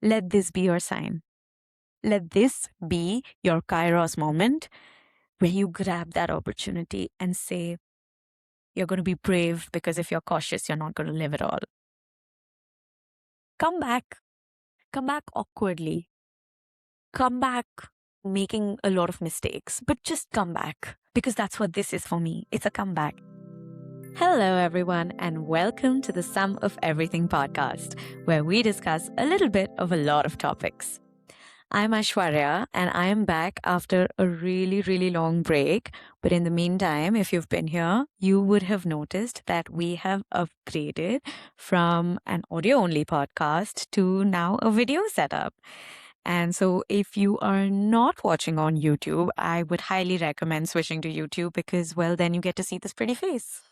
let this be your sign. Let this be your Kairos moment where you grab that opportunity and say, you're going to be brave because if you're cautious, you're not going to live it all. Come back. Come back awkwardly. Come back making a lot of mistakes, but just come back because that's what this is for me. It's a comeback. Hello, everyone, and welcome to the Sum of Everything podcast, where we discuss a little bit of a lot of topics. I'm Aishwarya, and I am back after a really, really long break. But in the meantime, if you've been here, you would have noticed that we have upgraded from an audio only podcast to now a video setup. And so, if you are not watching on YouTube, I would highly recommend switching to YouTube because, well, then you get to see this pretty face.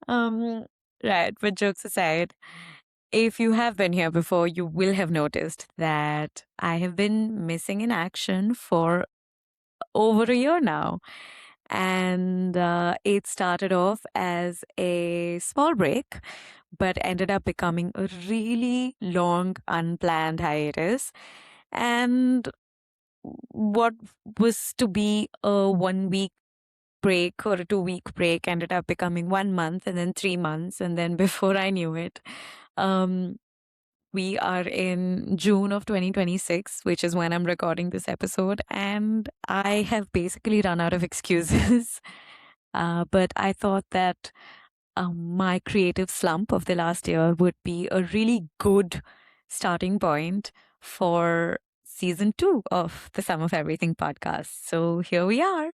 um, right, but jokes aside, if you have been here before, you will have noticed that I have been missing in action for over a year now. And it started off as a small break, but ended up becoming a really long, unplanned hiatus. And what was to be a 1 week break or a 2 week break ended up becoming 1 month and then 3 months. And then before I knew it, um, we are in June of 2026, which is when I'm recording this episode. And I have basically run out of excuses. But I thought that my creative slump of the last year would be a really good starting point for season 2 of the Sum of Everything podcast. So here we are.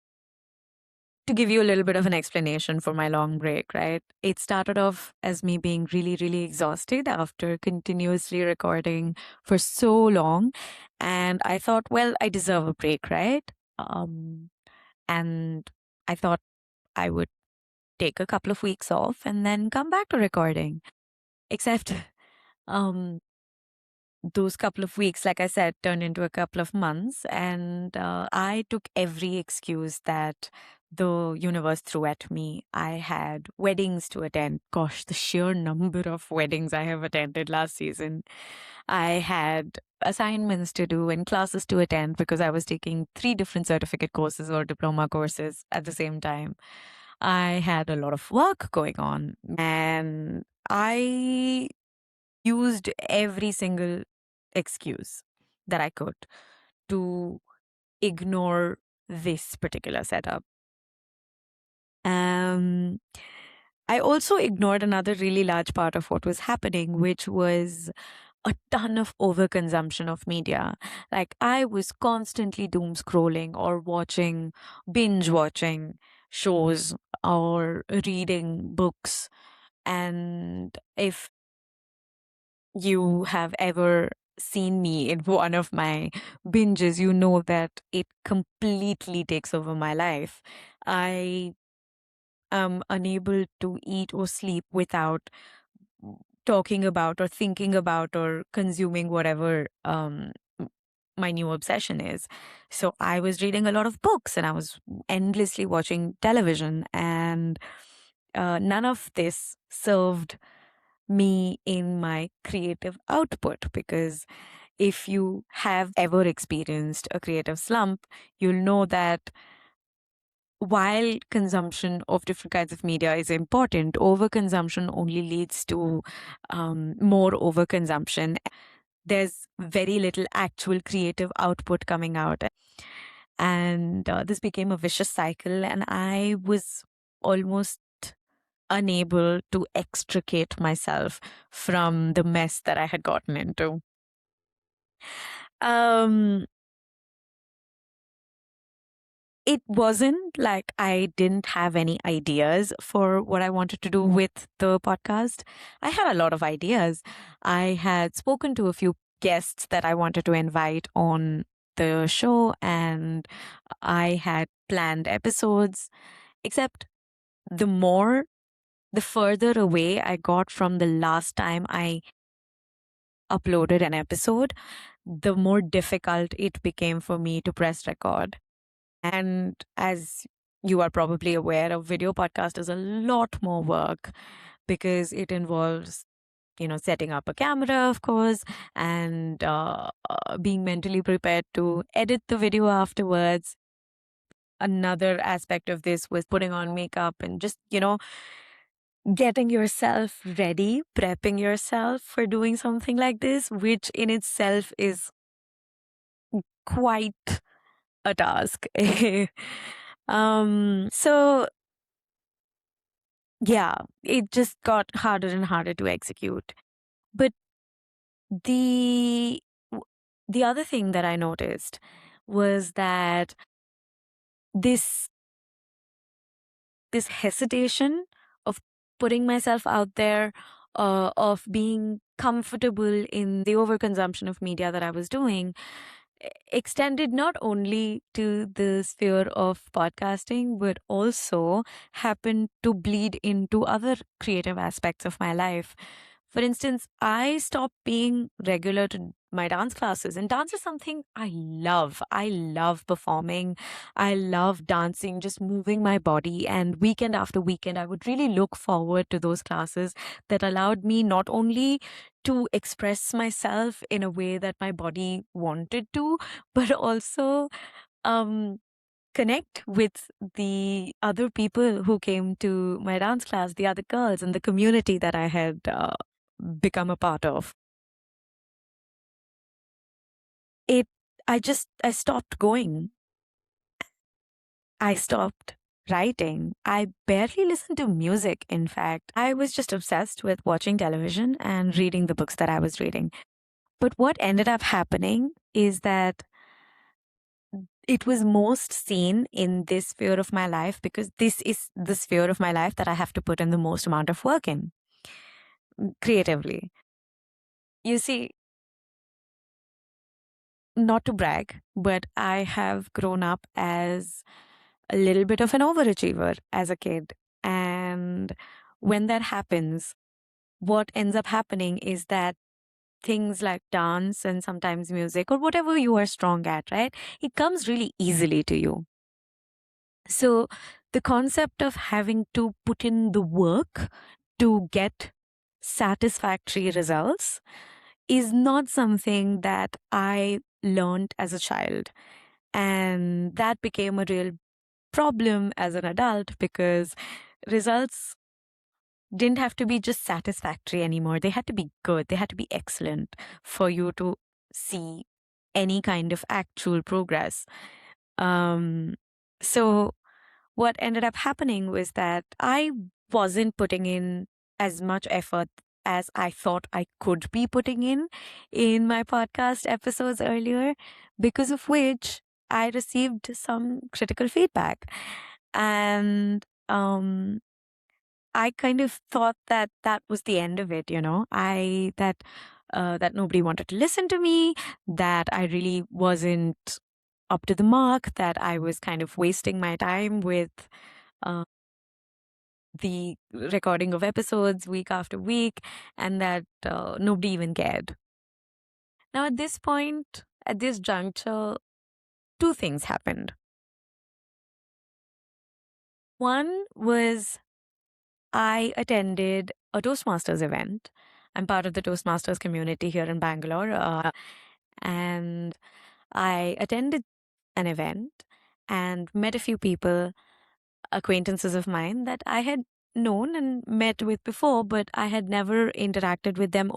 To give you a little bit of an explanation for my long break, right? It started off as me being really, really exhausted after continuously recording for so long. And I thought, well, I deserve a break, right? And I thought I would take a couple of weeks off and then come back to recording. Except um, those couple of weeks, like I said, turned into a couple of months. And I took every excuse that the universe threw at me. I had weddings to attend. Gosh, the sheer number of weddings I have attended last season. I had assignments to do and classes to attend because I was taking 3 different certificate courses or diploma courses at the same time. I had a lot of work going on, and I used every single excuse that I could to ignore this particular setup. Um, I also ignored another really large part of what was happening, which was a ton of overconsumption of media. Like I was constantly doom scrolling or binge watching shows or reading books. And if you have ever seen me in one of my binges, you know that it completely takes over my life. I am unable to eat or sleep without talking about or thinking about or consuming whatever my new obsession is. So I was reading a lot of books and I was endlessly watching television, and none of this served me in my creative output, because if you have ever experienced a creative slump, you'll know that while consumption of different kinds of media is important, overconsumption only leads to more overconsumption. There's very little actual creative output coming out. And this became a vicious cycle, and I was almost unable to extricate myself from the mess that I had gotten into. Um, it wasn't like I didn't have any ideas for what I wanted to do with the podcast. I had a lot of ideas. I had spoken to a few guests that I wanted to invite on the show, and I had planned episodes, except the further away I got from the last time I uploaded an episode, the more difficult it became for me to press record. And as you are probably aware, a video podcast is a lot more work because it involves setting up a camera, of course, and being mentally prepared to edit the video afterwards. Another aspect of this was putting on makeup and just, getting yourself ready, prepping yourself for doing something like this, which in itself is quite a task. So yeah, it just got harder and harder to execute. But the the other thing that I noticed was that this this hesitation of putting myself out there, of being comfortable in the overconsumption of media that I was doing, extended not only to the sphere of podcasting, but also happened to bleed into other creative aspects of my life. For instance, I stopped being regular to my dance classes, and dance is something I love. I love performing. I love dancing, just moving my body. And weekend after weekend, I would really look forward to those classes that allowed me not only to express myself in a way that my body wanted to, but also um, connect with the other people who came to my dance class, the other girls, and the community that I had become a part of. It, I stopped going. I stopped writing. I barely listened to music, in fact. I was just obsessed with watching television and reading the books that I was reading. But what ended up happening is that it was most seen in this sphere of my life because this is the sphere of my life that I have to put in the most amount of work in creatively. You see, not to brag, but I have grown up as a little bit of an overachiever as a kid. And when that happens, what ends up happening is that things like dance and sometimes music or whatever you are strong at, right? It comes really easily to you. So the concept of having to put in the work to get satisfactory results is not something that I learned as a child. And that became a real problem as an adult because results didn't have to be just satisfactory anymore. They had to be good, they had to be excellent for you to see any kind of actual progress. Um, so what ended up happening was that I wasn't putting in as much effort as I thought I could be putting in my podcast episodes earlier, because of which I received some critical feedback. And I kind of thought that that was the end of it, that nobody wanted to listen to me, that I really wasn't up to the mark, that I was kind of wasting my time with uh, the recording of episodes week after week, and that nobody even cared. Now, at this point, at this juncture, two things happened. One was I attended a Toastmasters event. I'm part of the Toastmasters community here in Bangalore. And I attended an event and met a few people, acquaintances of mine that I had known and met with before, but I had never interacted with them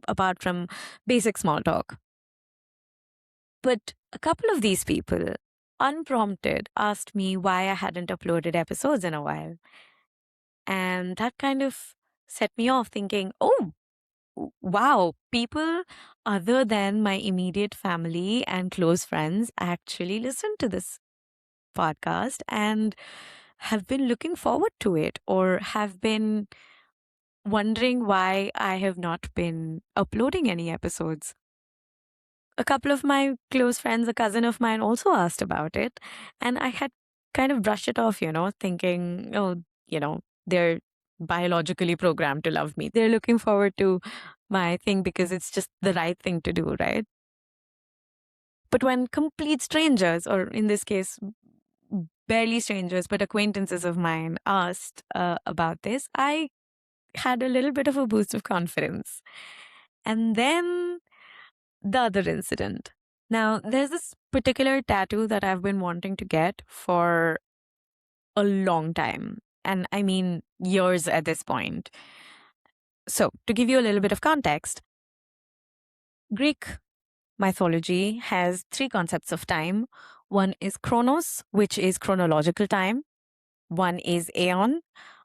apart from basic small talk. But a couple of these people, unprompted, asked me why I hadn't uploaded episodes in a while. And that kind of set me off thinking, oh, wow, people other than my immediate family and close friends actually listen to this podcast and have been looking forward to it or have been wondering why I have not been uploading any episodes. A couple of my close friends, a cousin of mine also asked about it. And I had kind of brushed it off, thinking, oh, they're biologically programmed to love me. They're looking forward to my thing because it's just the right thing to do, right? But when complete strangers, or in this case, barely strangers, but acquaintances of mine asked about this, I had a little bit of a boost of confidence. And then the other incident. Now, there's this particular tattoo that I've been wanting to get for a long time. And I mean, years at this point. So, to give you a little bit of context, Greek mythology has three concepts of time. One is chronos, which is chronological time. One is aeon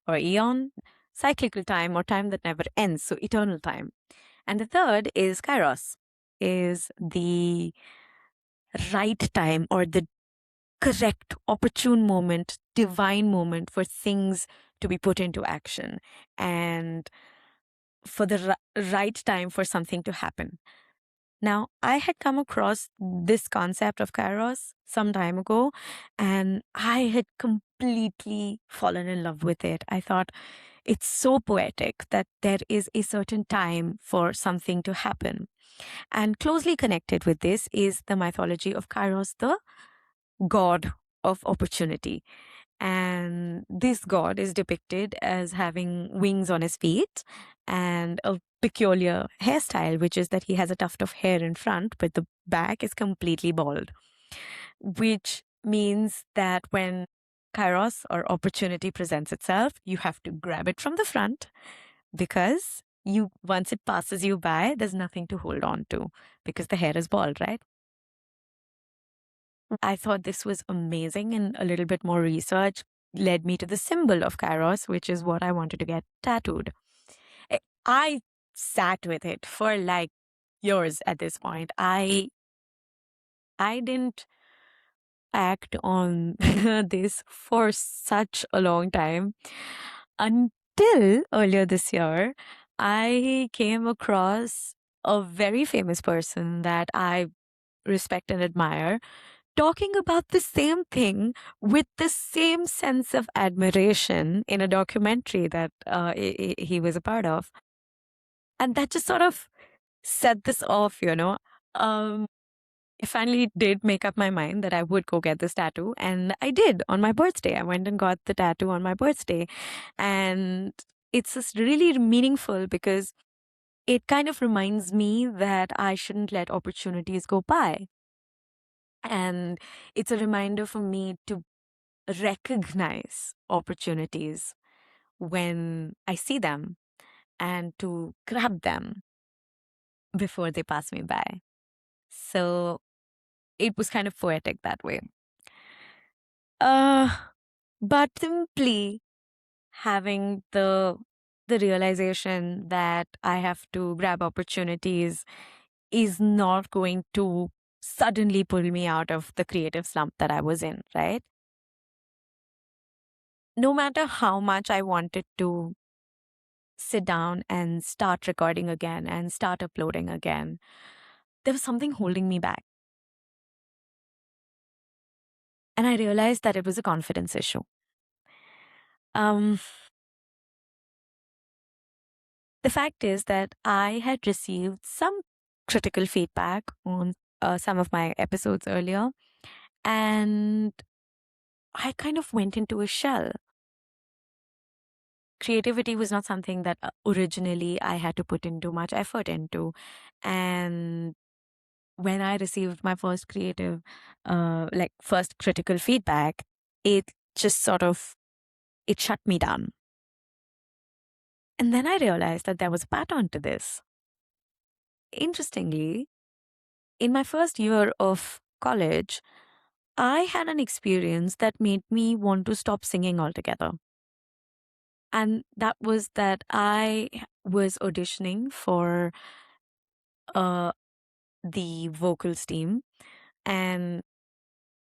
or eon, cyclical time or time that never ends, so eternal time. And the third is Kairos, is the right time or the correct, opportune moment, divine moment for things to be put into action and for the right time for something to happen. Now, I had come across this concept of Kairos some time ago, and I had completely fallen in love with it. I thought it's so poetic that there is a certain time for something to happen. And closely connected with this is the mythology of Kairos, the god of opportunity. And this god is depicted as having wings on his feet and a peculiar hairstyle, which is that he has a tuft of hair in front, but the back is completely bald, which means that when Kairos or opportunity presents itself, you have to grab it from the front because once it passes you by, there's nothing to hold on to because the hair is bald, right? I thought this was amazing, and a little bit more research led me to the symbol of Kairos, which is what I wanted to get tattooed. I sat with it for like years at this point. I didn't act on this for such a long time until earlier this year. I came across a very famous person that I respect and admire talking about the same thing with the same sense of admiration in a documentary that he was a part of. And that just sort of set this off. I finally did make up my mind that I would go get this tattoo. And I did on my birthday. I went and got the tattoo on my birthday. And it's just really meaningful because it kind of reminds me that I shouldn't let opportunities go by. And it's a reminder for me to recognize opportunities when I see them and to grab them before they pass me by. So it was kind of poetic that way. Uh, but simply having the realization that I have to grab opportunities is not going to suddenly pull me out of the creative slump that I was in, right? No matter how much I wanted to sit down and start recording again and start uploading again, there was something holding me back. And I realized that it was a confidence issue. Um, the fact is that I had received some critical feedback on some of my episodes earlier, and I kind of went into a shell. Creativity was not something that originally I had to put into much effort into. And when I received my first first critical feedback, it just sort of, it shut me down. And then I realized that there was a pattern to this. Interestingly, in my first year of college, I had an experience that made me want to stop singing altogether. And that was that I was auditioning for uh, the vocals team. And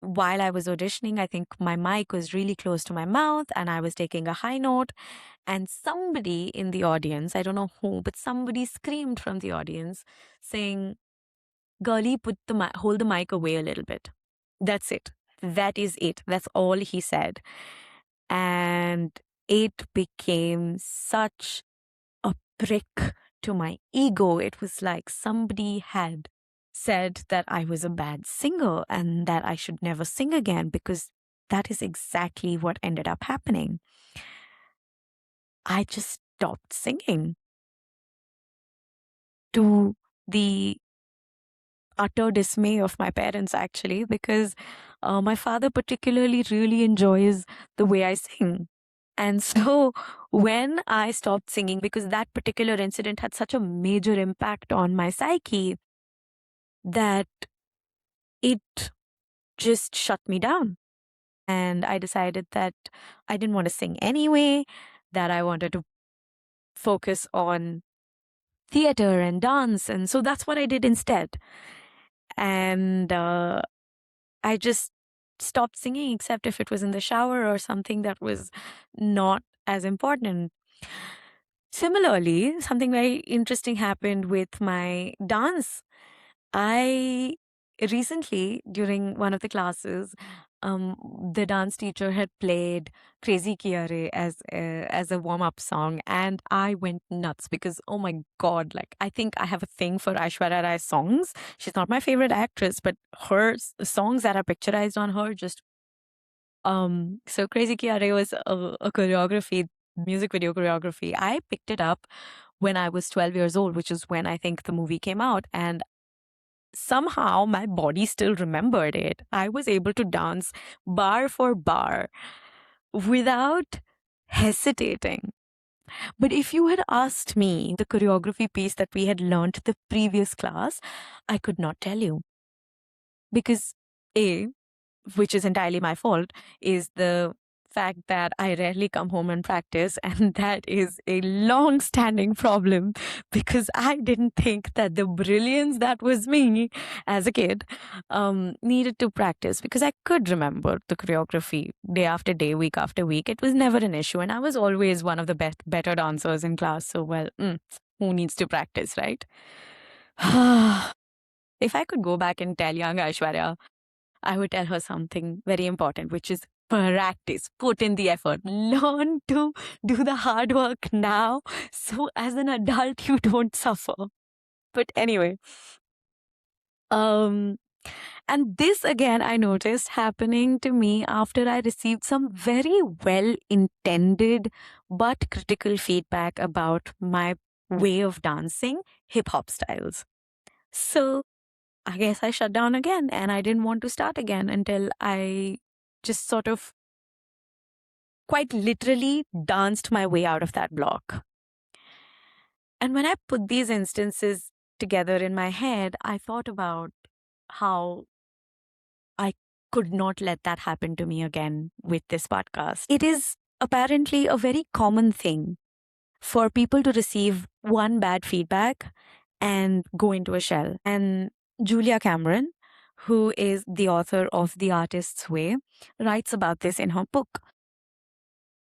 while I was auditioning, I think my mic was really close to my mouth and I was taking a high note. And somebody in the audience, I don't know who, but somebody screamed from the audience saying, "Girlie, hold the mic away a little bit." That's it. That is it. That's all he said. And it became such a prick to my ego. It was like somebody had said that I was a bad singer and that I should never sing again, because that is exactly what ended up happening. I just stopped singing, to the utter dismay of my parents, actually, because my father particularly really enjoys the way I sing. And so when I stopped singing, because that particular incident had such a major impact on my psyche that it just shut me down. And I decided that I didn't want to sing anyway, that I wanted to focus on theater and dance. And so that's what I did instead. And I just stopped singing, except if it was in the shower or something that was not as important. Similarly, something very interesting happened with my dance. I recently, during one of the classes, the dance teacher had played "Crazy Kiare" as a warm up song, and I went nuts because, oh my god, like, I think I have a thing for Aishwarya Rai songs. She's not my favorite actress, but her songs that are picturized on her just so "Crazy Kiare" was a choreography, music video choreography. I picked it up when I was 12 years old, which is when I think the movie came out, and somehow my body still remembered it. I was able to dance bar for bar without hesitating. But if you had asked me the choreography piece that we had learned the previous class, I could not tell you. Because A, which is entirely my fault, is the fact that I rarely come home and practice. And that is a long standing problem because I didn't think that the brilliance that was me as a kid needed to practice, because I could remember the choreography day after day, week after week. It was never an issue. And I was always one of the better dancers in class. So, well, who needs to practice, right? If I could go back and tell young Aishwarya, I would tell her something very important, which is practice, put in the effort, learn to do the hard work now. So as an adult, you don't suffer. But anyway, um, and this again, I noticed happening to me after I received some very well intended but critical feedback about my way of dancing hip hop styles. So I guess I shut down again and I didn't want to start again until I just sort of quite literally danced my way out of that block. And when I put these instances together in my head, I thought about how I could not let that happen to me again with this podcast. It is apparently a very common thing for people to receive one bad feedback and go into a shell. And Julia Cameron, who is the author of The Artist's Way, writes about this in her book.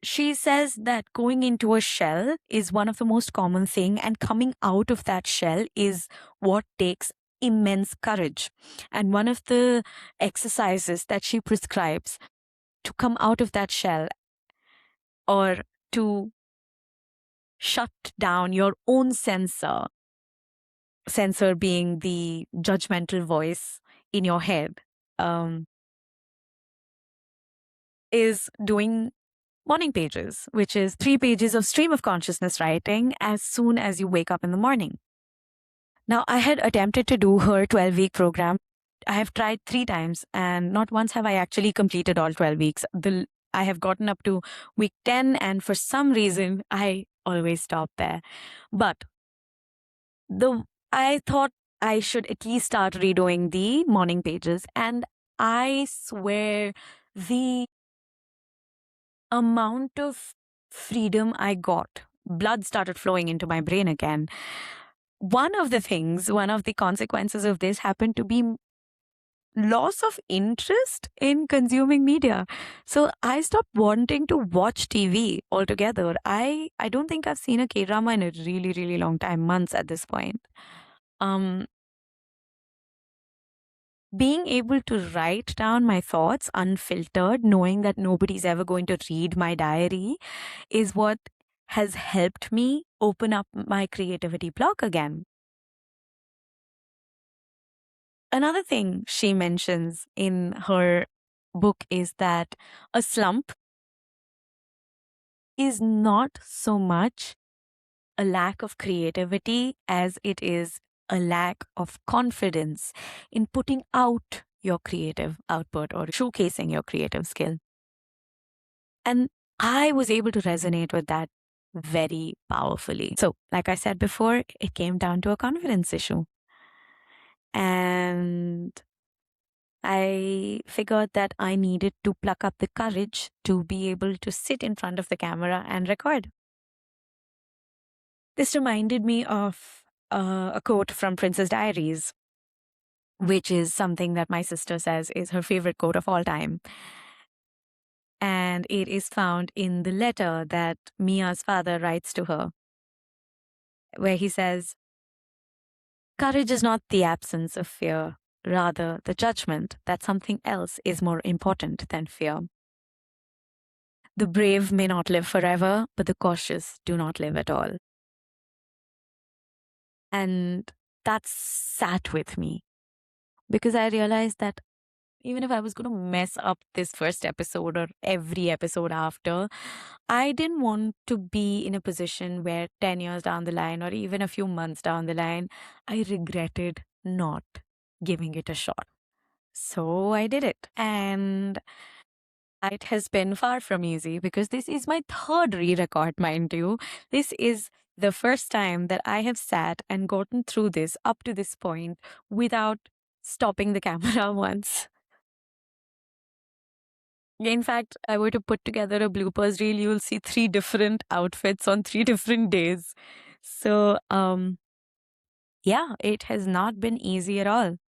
She says that going into a shell is one of the most common thing, and coming out of that shell is what takes immense courage. And one of the exercises that she prescribes to come out of that shell, or to shut down your own censor being the judgmental voice in your head, is doing morning pages, which is 3 pages of stream of consciousness writing as soon as you wake up in the morning. Now, I had attempted to do her 12-week program. I have tried 3 times, and not once have I actually completed all 12 weeks. I have gotten up to week 10, and for some reason, I always stop there. But I thought I should at least start redoing the morning pages, and I swear the amount of freedom I got, blood started flowing into my brain again. One of the consequences of this happened to be loss of interest in consuming media. So I stopped wanting to watch TV altogether. I don't think I've seen a K-drama in a really, really long time, months at this point. Um, Being able to write down my thoughts unfiltered, knowing that nobody's ever going to read my diary, is what has helped me open up my creativity block again. Another thing she mentions in her book is that a slump is not so much a lack of creativity as it is a lack of confidence in putting out your creative output or showcasing your creative skill. And I was able to resonate with that very powerfully. So, like I said before, it came down to a confidence issue. And I figured that I needed to pluck up the courage to be able to sit in front of the camera and record. This reminded me of a quote from Princess Diaries, which is something that my sister says is her favorite quote of all time. And it is found in the letter that Mia's father writes to her, where he says, "Courage is not the absence of fear, rather, the judgment that something else is more important than fear. The brave may not live forever, but the cautious do not live at all." And that sat with me because I realized that even if I was going to mess up this first episode or every episode after, I didn't want to be in a position where 10 years down the line or even a few months down the line, I regretted not giving it a shot. So I did it. And it has been far from easy because this is my third re record, mind you. This is the first time that I have sat and gotten through this up to this point without stopping the camera once. In fact, I were to put together a bloopers reel, you'll see 3 different outfits on 3 different days. So, yeah, it has not been easy at all.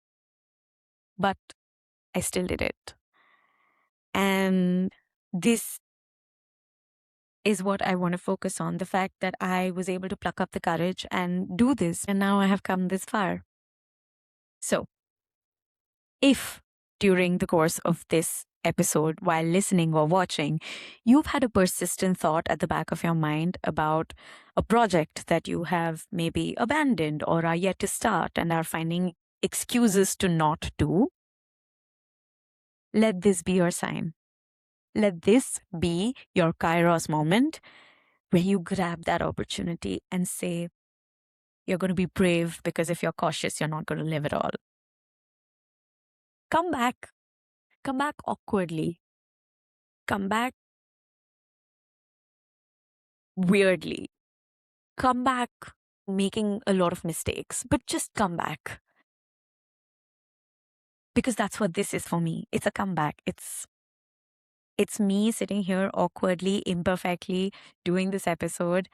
But I still did it. And this is what I want to focus on, the fact that I was able to pluck up the courage and do this, and now I have come this far. So, if during the course of this episode, while listening or watching, you've had a persistent thought at the back of your mind about a project that you have maybe abandoned or are yet to start and are finding excuses to not do, let this be your sign. Let this be your Kairos moment where you grab that opportunity and say, you're going to be brave because if you're cautious, you're not going to live at all. Come back awkwardly. Come back weirdly. Come back making a lot of mistakes, but just come back. Because that's what this is for me. It's a comeback. It's me sitting here awkwardly, imperfectly doing this episode,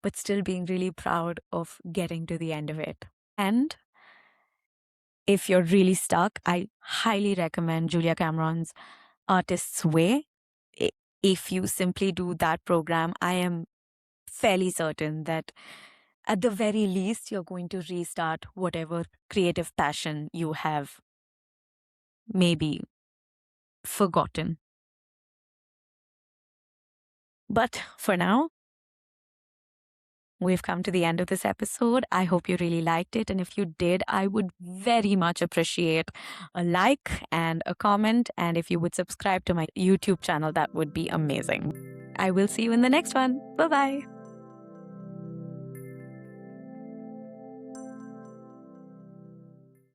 but still being really proud of getting to the end of it. And if you're really stuck, I highly recommend Julia Cameron's Artist's Way. If you simply do that program, I am fairly certain that at the very least, you're going to restart whatever creative passion you have maybe forgotten. But for now, we've come to the end of this episode. I hope you really liked it. And if you did, I would very much appreciate a like and a comment. And if you would subscribe to my YouTube channel, that would be amazing. I will see you in the next one. Bye-bye.